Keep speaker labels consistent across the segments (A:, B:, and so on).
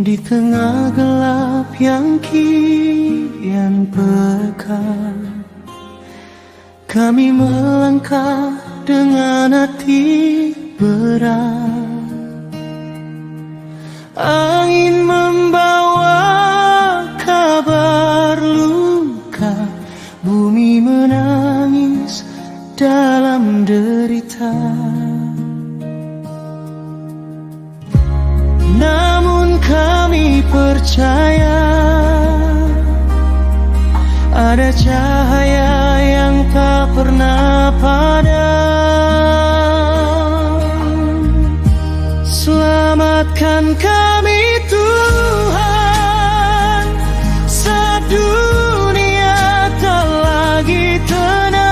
A: Di tengah gelap yang kian pekat, kami melangkah dengan hati berat. Angin membawa kabar luka, bumi menangis dalam derita. Namun kami percaya ada cahaya yang tak pernah padam. Selamatkan kami Tuhan, saat dunia tak lagi tenang.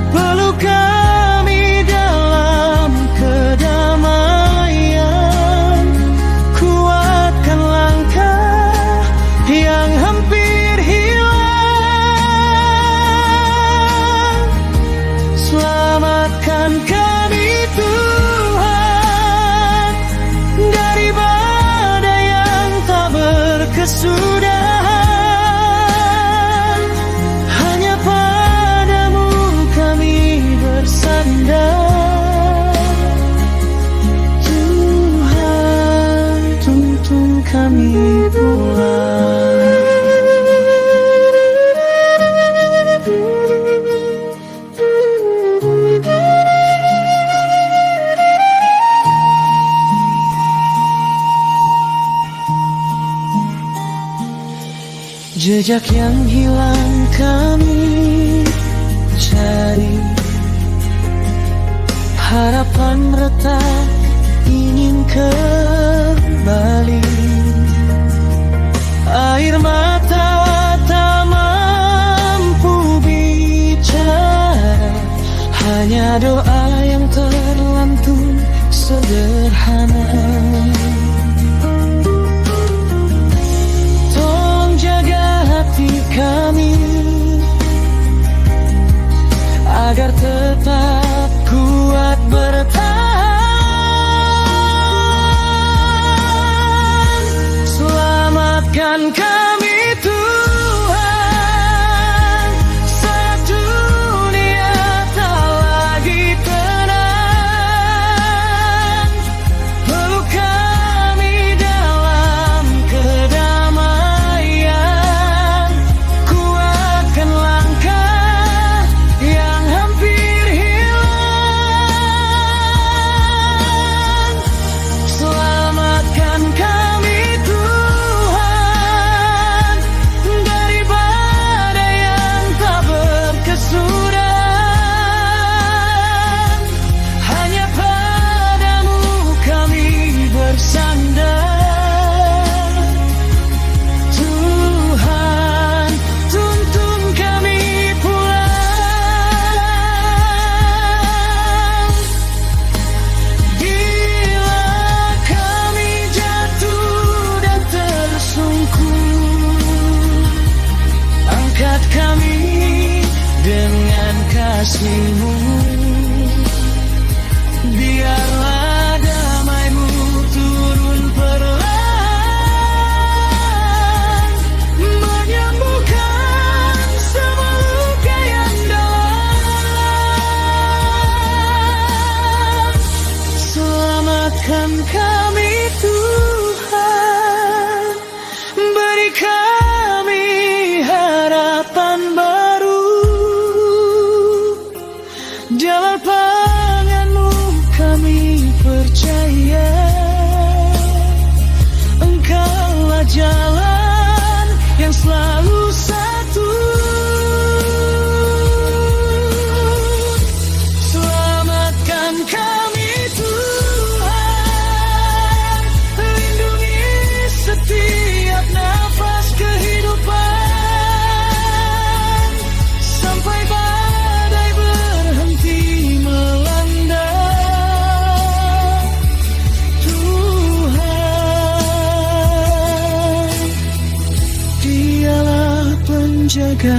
A: Peluk kami dalam kedamaian, kuatkan langkah yang hampir hilang. Selamatkan kami Tuhan dari badai yang tak berkesudahan. Hanya padamu kami bersandar. Tuhan, tuntun kami pulang. Jejak yang hilang kami cari, harapan retak ingin kembali. Air mata tak mampu bicara, hanya doa yang terlantun sederhana. Kami agar tetap kuat bertahan. Selamatkan kami Tuhan, saat dunia tak lagi tenang. Peluk kami dalam kedamaian, kuatkan langkah yang hampir hilang. Selamatkan kami Tuhan dari badai yang tak berkesudahan. Hanya padamu kami bersandar. Tuhan, tuntun kami pulang. Bila kami jatuh dan tersungkur, angkat kami dengan kasih-Mu. Biarlah damai-Mu turun perlahan, menyembuhkan semua luka yang dalam. Selamatkan kami Tuhan, beri kami harapan baru. Jalan pangan-Mu kami percaya, Engkaulah jalan yang selalu satu. Selamatkan kami Tuhan, lindungi setiap nafas kehidupan, sampai badai berhenti melanda. Tuhan, Dialah penjaga